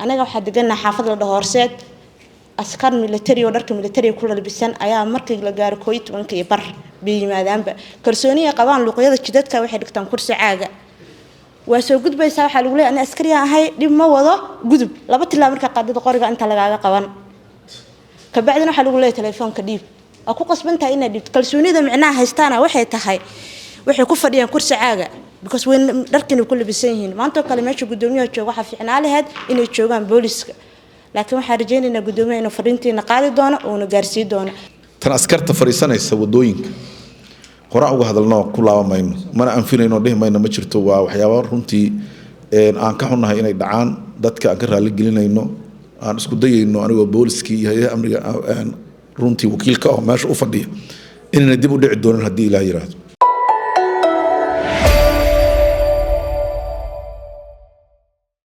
anaga waxa deganaa xaafad la Horseed askar military oo dharka military ku labisan ayaa markii la gaaro 12 bar biimaadaanba kalsooniga qabaan luqyada jidadka waxay dhigtaan kursi caaga waa soo gudbaysaa waxa lagu leeyahay askari ahay dib ma wado gudub laba tilaab marka qaadada qoriga inta lagaaga qaban ka bacdina waxa lagu leeyahay telefoonka dhiib aku qasbantaa inaad dhibto kalsoonida macnaha haystaana waxay tahay waxay ku fadhiyaan kursi caaga because when dharkina ku labisan yihiin maanta kale meesha gudoomiyaha jooga waxa fiicnaa lahayd inay joogaan booliska laakiin waxa rajaynaynaa gudoomiyaha inuu fariintiina qaadi doono oo uu gaarsiin doono tan askarta fariisanaysa wadooyinka qora uga hadalno ku laabamayno mana anfinayno dhehmayno ma jirto waa waxyaabo runtii aan ka xunahay inay dhacaan dadka aan ka raali gelinayno aan isku dayayno anigoo booliskii iyo hay'adaha amniga runtii wakiilka oo meesha u fadhiya inay dib u dhici doonaan hadii Ilaahay yiraahdo